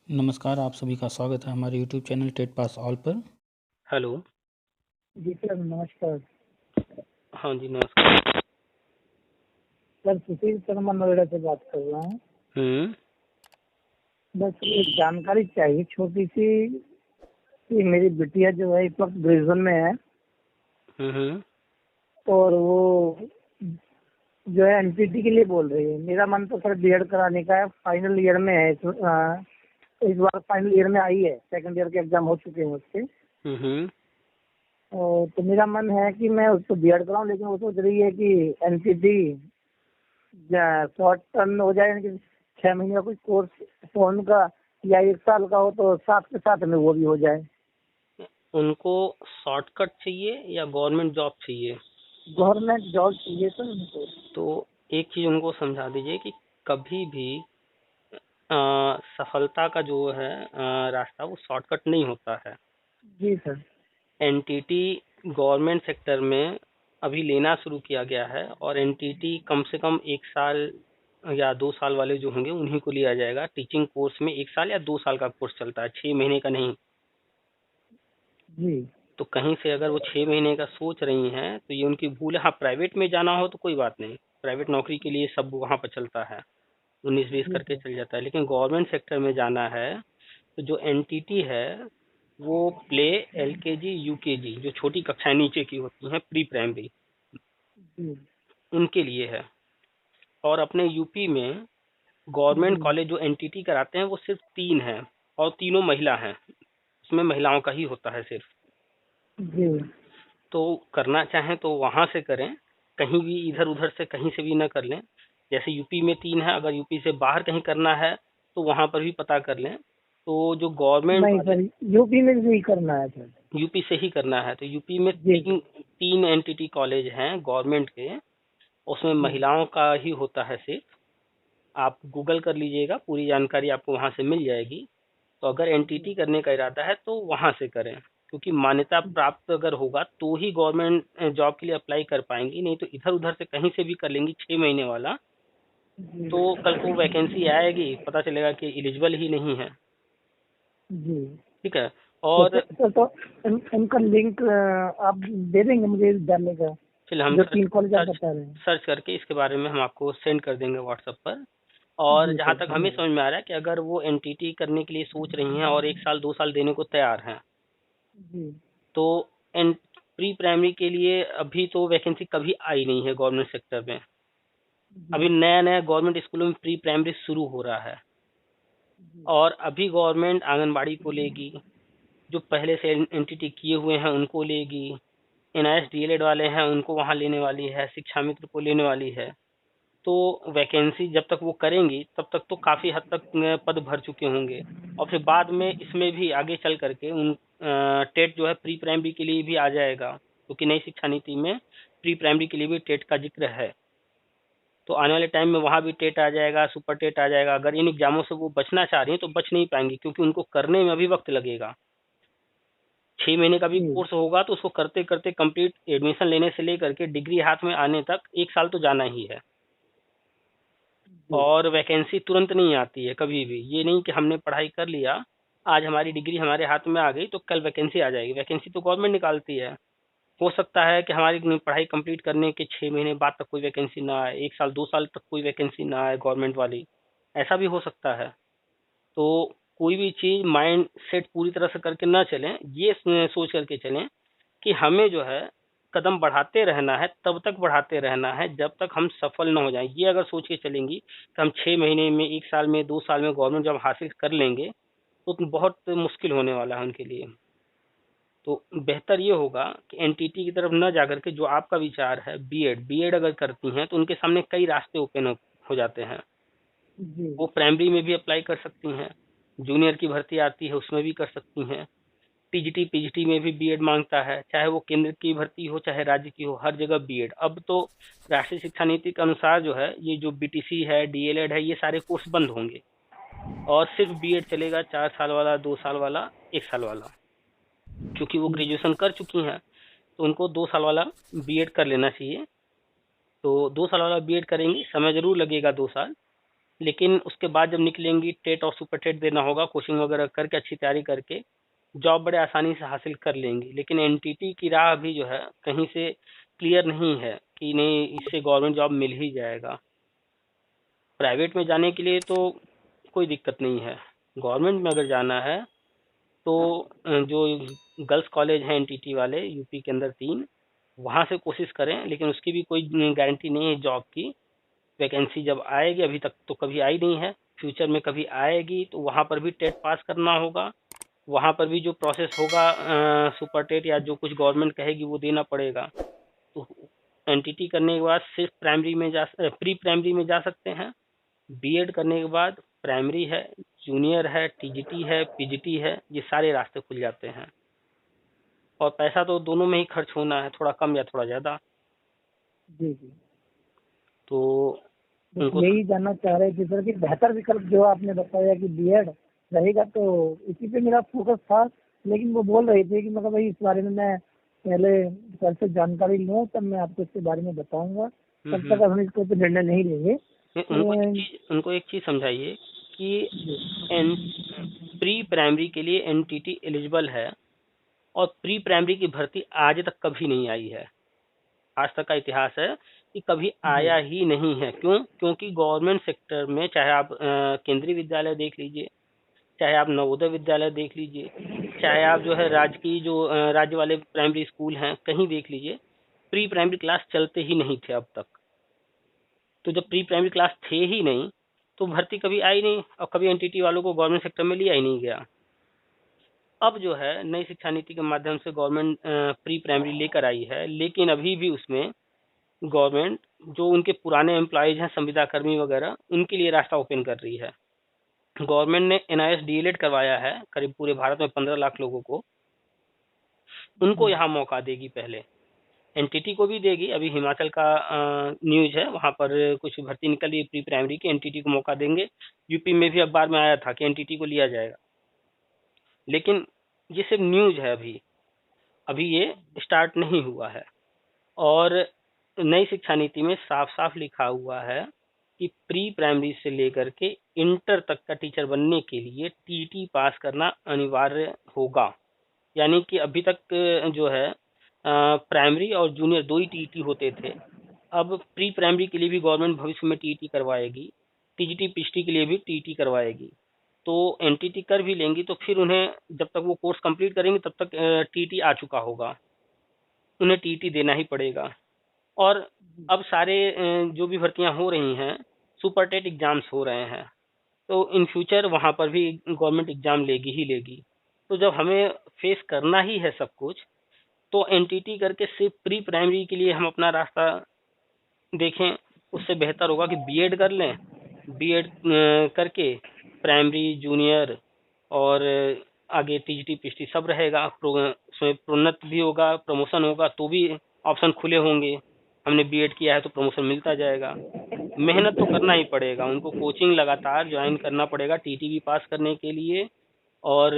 नमस्कार, आप सभी का स्वागत है हमारे YouTube channel TET pass all पर। हेलो। जी सर, नमस्कार। हाँ जी, नमस्कार। सर, सुशील शर्मा नोएडा से बात कर रहा हूँ। बस एक जानकारी चाहिए छोटी सी कि मेरी बिटिया जो है इस वक्त ग्रेजुएशन में है और वो जो है एनपीटी के लिए बोल रही है। मेरा मन तो सर बीएड कराने का है, फाइनल ईयर में है। इस बार फाइनल ईयर में आई है, सेकंड ईयर के एग्जाम हो चुके हैं उसके। और तो मेरा मन है कि मैं उसको बीएड कराऊं, लेकिन वो सोच रही है कि एनपीटी शॉर्ट टर्म में हो जाए, यानी कि 6 महीने का कोई कोर्स फोन का या 1 साल का हो तो साथ के साथ में वो भी हो जाए। उनको शॉर्टकट चाहिए या गवर्नमेंट जॉब चाहिए? गवर्नमेंट जॉब चाहिए सर उनको। तो एक चीज उनको समझा दीजिए कि कभी भी सफलता का जो है रास्ता वो शॉर्टकट नहीं होता है। जी सर। एनटीटी गवर्नमेंट सेक्टर में अभी लेना शुरू किया गया है और एनटीटी कम से कम 1 साल या 2 साल वाले जो होंगे उन्हीं को लिया जाएगा। टीचिंग कोर्स में 1 साल या 2 साल का कोर्स चलता है, 6 महीने का नहीं। जी। तो कहीं से अगर वो 6 महीने का सोच रही हैं तो ये उनकी भूल है। हाँ, प्राइवेट में जाना हो तो कोई बात नहीं, प्राइवेट नौकरी के लिए सब वहाँ पर चलता है, 19-20 जी करके सर। चल जाता है। लेकिन गवर्नमेंट सेक्टर में जाना है तो जो एनटीटी है वो प्ले, एलकेजी, यूकेजी जो छोटी कक्षाएं नीचे की होती हैं, प्री प्राइमरी, जी। उनके लिए है। और अपने यूपी में गवर्नमेंट जी। कॉलेज जो एनटीटी कराते हैं वो सिर्फ 3 हैं और तीनों महिला हैं, उसमें महिलाओं का ही होता है सिर्फ। जी। तो करना चाहें तो वहां से करें, कहीं भी इधर उधर से कहीं से भी ना कर लें। जैसे यूपी में 3 है, अगर यूपी से बाहर कहीं करना है तो वहां पर भी पता कर लें। तो जो गवर्नमेंट नहीं वाले, सर, यूपी में भी करना है सर। यूपी से ही करना है तो यूपी में जी। तीन तीन एनटीटी कॉलेज हैं गवर्नमेंट के, उसमें जी। महिलाओं का ही होता है सिर्फ। आप गूगल कर लीजिएगा, पूरी जानकारी आपको वहां से मिल जाएगी। तो अगर एनटीटी करने का इरादा है तो वहां से करें, क्योंकि मान्यता प्राप्त अगर होगा तो ही गवर्नमेंट जॉब के लिए अप्लाई कर पाएंगी, नहीं तो इधर उधर से कहीं से भी कर लेंगी 6 महीने वाला जी। तो कल को वैकेंसी आएगी, पता चलेगा कि एलिजिबल ही नहीं है। जी। ठीक है। तो और सर तो इनका लिंक आप दे देंगे मुझे डालने का, फिर हम जो सर्च 3 कॉलेज आप सर्च बता रहे हैं। सर्च करके इसके बारे में हम आपको सेंड कर देंगे व्हाट्सएप पर। और जी जहाँ सर, तक हमें धन्यवाद। समझ में आ रहा है कि अगर वो एनटीटी करने के लिए सोच रही हैं और 1 साल 2 साल देने को तैयार हैं, जी। तो एन प्री प्राइमरी के लिए अभी तो वैकेंसी कभी आई नहीं है गवर्नमेंट सेक्टर में। जी। अभी नया नया गवर्नमेंट स्कूलों में प्री प्राइमरी शुरू हो रहा है जी। और अभी गवर्नमेंट आंगनबाड़ी को लेगी, जो पहले से एनटीटी किए हुए हैं उनको लेगी, एनआईएस डीएलएड वाले हैं उनको वहां लेने वाली है, शिक्षा मित्र को लेने वाली है। तो वैकेंसी जब तक वो करेंगी तब तक तो काफी हद तक पद भर चुके होंगे। और फिर बाद में इसमें भी आगे चल करके उन टेट जो है प्री प्राइमरी के लिए भी आ जाएगा, क्योंकि नई शिक्षा नीति में प्री प्राइमरी के लिए भी टेट का जिक्र है। तो आने वाले टाइम में वहां भी टेट आ जाएगा, सुपर टेट आ जाएगा। अगर इन एग्जामों से वो बचना चाह रही हैं तो बच नहीं पाएंगी, क्योंकि उनको करने में अभी वक्त लगेगा। 6 महीने का भी जी। कोर्स होगा तो उसको करते करते कंप्लीट एडमिशन लेने से लेकर के डिग्री हाथ में आने तक 1 साल तो जाना ही है। जी। और वैकेंसी तुरंत नहीं आती है कभी भी। ये नहीं कि हमने पढ़ाई कर लिया, आज हमारी डिग्री हमारे हाथ में आ गई तो कल वैकेंसी आ जाएगी। वैकेंसी तो गवर्नमेंट निकालती है। हो सकता है कि हमारी पढ़ाई कंप्लीट करने के 6 महीने बाद तक कोई वैकेंसी ना आए, 1 साल 2 साल तक कोई वैकेंसी ना आए गवर्नमेंट वाली, ऐसा भी हो सकता है। तो कोई भी चीज माइंड सेट पूरी तरह से करके ना चलें, ये सोच करके चलें कि हमें जो है कदम बढ़ाते रहना है, तब तक बढ़ाते रहना है जब तक हम सफल ना हो जाएं। ये अगर सोच के चलेंगी कि हम 6 महीने में, 1 साल में, 2 साल में गवर्नमेंट जॉब हासिल कर लेंगे, तो बहुत मुश्किल होने वाला है उनके लिए। तो बेहतर ये होगा कि एनटीटी की तरफ न जाकर के जो आपका विचार है बीएड, बीएड अगर करती हैं तो उनके सामने कई रास्ते ओपन हो जाते हैं। जी। वो प्राइमरी में भी अप्लाई कर सकती हैं, जूनियर की भर्ती आती है उसमें भी कर सकती हैं, टीजीटी पीजीटी में भी बीएड मांगता है, चाहे वो केंद्र की भर्ती हो चाहे राज्य की हो, हर जगह बीएड। अब तो राष्ट्रीय शिक्षा नीति के अनुसार जो है ये जो बीटीसी है, डीएलएड है, ये सारे कोर्स बंद होंगे और सिर्फ बीएड चलेगा, 4 साल वाला, 2 साल वाला, 1 साल वाला। क्योंकि वो जी। ग्रेजुएशन कर चुकी हैं तो उनको 2 साल वाला बीएड कर लेना चाहिए। तो 2 साल वाला बीएड करेंगी, समय जरूर लगेगा 2 साल, लेकिन उसके बाद जब निकलेंगी टेट और सुपर टेट देना होगा, कोचिंग वगैरह करके अच्छी तैयारी करके जॉब बड़े आसानी से हासिल कर लेंगी। लेकिन एनटीटी की राह अभी जो है कहीं से क्लियर नहीं है कि नहीं इससे गवर्नमेंट जॉब मिल ही जाएगा। प्राइवेट में जाने के लिए तो कोई दिक्कत नहीं है, गवर्नमेंट में अगर जाना है तो जो गर्ल्स कॉलेज हैं एनटीटी वाले यूपी के अंदर 3, वहाँ से कोशिश करें। लेकिन उसकी भी कोई गारंटी नहीं है जॉब की। वैकेंसी जब आएगी, अभी तक तो कभी आई नहीं है, फ्यूचर में कभी आएगी तो वहाँ पर भी टेट पास करना होगा, वहाँ पर भी जो प्रोसेस होगा सुपर टेट या जो कुछ गवर्नमेंट कहेगी वो देना पड़ेगा। तो एनटीटी करने के बाद सिर्फ प्री प्राइमरी में जा सकते हैं। बीएड करने के बाद प्राइमरी है, जूनियर है, टीजीटी है, पीजीटी है, ये सारे रास्ते खुल जाते हैं। और पैसा तो दोनों में ही खर्च होना है, थोड़ा कम या थोड़ा ज़्यादा। जी जी, तो बस उनको यही जानना चाह रहे थे सर कि बेहतर विकल्प जो आपने बताया कि बीएड रहेगा, तो इसी पे मेरा फोकस था। लेकिन वो बोल रहे थे कि मतलब भाई इस बारे में मैं पहले सर से जानकारी लूँ, तब मैं आपको इसके बारे में बताऊंगा। तब तक हम इसके ऊपर निर्णय नहीं लेंगे। उनको एक चीज समझाइए कि एन प्री प्राइमरी के लिए एनटीटी एलिजिबल है और प्री प्राइमरी की भर्ती आज तक कभी नहीं आई है। आज तक का इतिहास है कि कभी आया ही नहीं है। क्यों? क्योंकि गवर्नमेंट सेक्टर में चाहे आप केंद्रीय विद्यालय देख लीजिए, चाहे आप नवोदय विद्यालय देख लीजिए, चाहे आप जो है राज्य वाले प्राइमरी स्कूल हैं कहीं देख लीजिए, प्री प्राइमरी क्लास चलते ही नहीं थे अब तक। तो जब प्री प्राइमरी क्लास थे ही नहीं तो भर्ती कभी आई नहीं और कभी एनटीटी वालों को गवर्नमेंट सेक्टर में लिया ही नहीं गया। अब जो है नई शिक्षा नीति के माध्यम से गवर्नमेंट प्री प्राइमरी लेकर आई है, लेकिन अभी भी उसमें गवर्नमेंट जो उनके पुराने एम्प्लॉयज हैं, संविदा कर्मी वगैरह, उनके लिए रास्ता ओपन कर रही है। गवर्नमेंट ने एनआईएस डीएलएड करवाया है करीब पूरे भारत में 15 लाख लोगों को, उनको यहाँ मौका देगी। पहले एनटीटी को भी देगी। अभी हिमाचल का न्यूज है, वहाँ पर कुछ भर्ती निकल रही है प्री प्राइमरी की, एनटीटी को मौका देंगे। यूपी में भी अखबार में आया था कि एनटीटी को लिया जाएगा, लेकिन ये सिर्फ न्यूज है, अभी ये स्टार्ट नहीं हुआ है। और नई शिक्षा नीति में साफ साफ लिखा हुआ है कि प्री प्राइमरी से लेकर के इंटर तक का टीचर बनने के लिए टीटी पास करना अनिवार्य होगा। यानी कि अभी तक जो है प्राइमरी और जूनियर 2 ही टीटी होते थे, अब प्री प्राइमरी के लिए भी गवर्नमेंट भविष्य में टीटी करवाएगी, टीजीटी पीजीटी के लिए भी टीटी करवाएगी। तो एनटीटी कर भी लेंगी तो फिर उन्हें जब तक वो कोर्स कंप्लीट करेंगे तब तक टीटी आ चुका होगा, उन्हें टीटी देना ही पड़ेगा। और अब सारे जो भी भर्तियां हो रही हैं, सुपर टेट एग्जाम्स हो रहे हैं, तो इन फ्यूचर वहाँ पर भी गवर्नमेंट एग्जाम लेगी ही लेगी। तो जब हमें फेस करना ही है सब कुछ, तो एनटीटी करके सिर्फ प्री प्राइमरी के लिए हम अपना रास्ता देखें, उससे बेहतर होगा कि बीएड कर लें। बीएड करके प्राइमरी, जूनियर और आगे टीजीटी पीजीटी सब रहेगा, उसमें प्रोन्नत भी होगा, प्रमोशन होगा, तो भी ऑप्शन खुले होंगे। हमने बीएड किया है तो प्रमोशन मिलता जाएगा। मेहनत तो करना ही पड़ेगा, उनको कोचिंग लगातार ज्वाइन करना पड़ेगा टीटीवी पास करने के लिए, और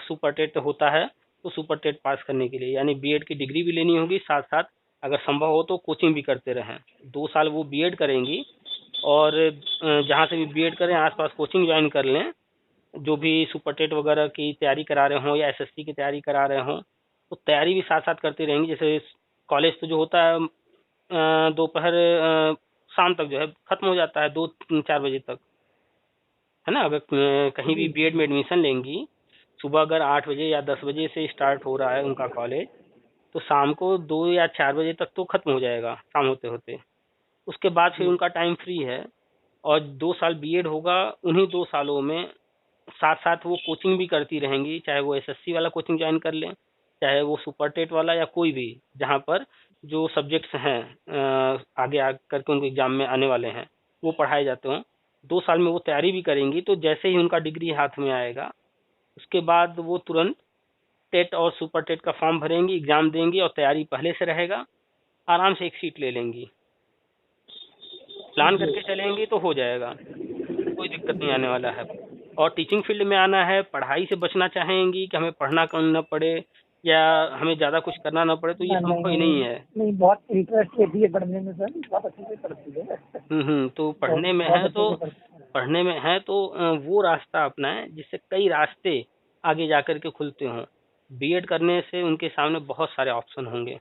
सुपर टेट होता है तो सुपर टेट पास करने के लिए, यानी बीएड की डिग्री भी लेनी होगी, साथ साथ अगर संभव हो तो कोचिंग भी करते रहें। 2 साल वो बीएड करेंगी और जहाँ से भी बीएड करें आसपास कोचिंग ज्वाइन कर लें, जो भी सुपर टेट वगैरह की तैयारी करा रहे हों या एसएससी की तैयारी करा रहे हों, तो तैयारी भी साथ साथ करती रहेंगी। जैसे कॉलेज तो जो होता है दोपहर शाम तक जो है खत्म हो जाता है, 2-4 बजे तक, है ना। अगर कहीं भी बीएड में एडमिशन लेंगी, सुबह अगर 8 बजे या 10 बजे से स्टार्ट हो रहा है उनका कॉलेज, तो शाम को 2 या 4 बजे तक तो खत्म हो जाएगा शाम होते होते। उसके बाद फिर उनका टाइम फ्री है और 2 साल बीएड होगा। उन्हीं 2 सालों में साथ साथ वो कोचिंग भी करती रहेंगी, चाहे वो एसएससी वाला कोचिंग ज्वाइन कर लें, चाहे वो सुपर टेट वाला या कोई भी, जहाँ पर जो सब्जेक्ट्स हैं आगे करके उनके एग्जाम में आने वाले हैं वो पढ़ाए जाते हों। 2 साल में वो तैयारी भी करेंगी, तो जैसे ही उनका डिग्री हाथ में आएगा उसके बाद वो तुरंत टेट और सुपर टेट का फॉर्म भरेंगी, एग्जाम देंगी और तैयारी पहले से रहेगा, आराम से एक सीट ले लेंगी। प्लान करके चलेंगी तो हो जाएगा, कोई दिक्कत नहीं आने वाला है। और टीचिंग फील्ड में आना है, पढ़ाई से बचना चाहेंगी कि हमें पढ़ना कम न पड़े या हमें ज़्यादा कुछ करना ना पड़े, तो ये संभव ही नहीं है। नहीं, बहुत इंटरेस्ट लेती है पढ़ने में सर, बहुत अच्छे से पढ़ती है। तो बहुत पढ़ने में बहुत है अच्छे तो से पढ़ती है। पढ़ने में है तो वो रास्ता अपनाएं जिससे कई रास्ते आगे जाकर के खुलते हों। बीएड करने से उनके सामने बहुत सारे ऑप्शन होंगे,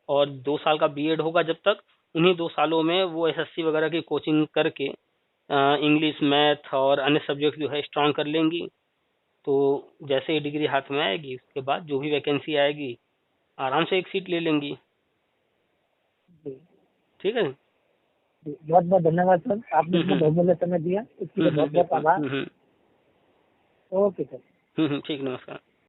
और 2 साल का बीएड होगा जब तक, उन्हीं 2 सालों में वो एसएससी वगैरह की कोचिंग करके इंग्लिश, मैथ और अन्य सब्जेक्ट जो है स्ट्रांग कर लेंगी। तो जैसे ही डिग्री हाथ में आएगी, उसके बाद जो भी वैकेंसी आएगी आराम से एक सीट ले लेंगी। जी ठीक है। जी, बहुत बहुत धन्यवाद सर, आपने हम्म इतना हम्म बहुमूल्य समय दिया, इसके लिए बहुत बहुत बिल्कुल। आभार। Okay sir. ठीक, नमस्कार।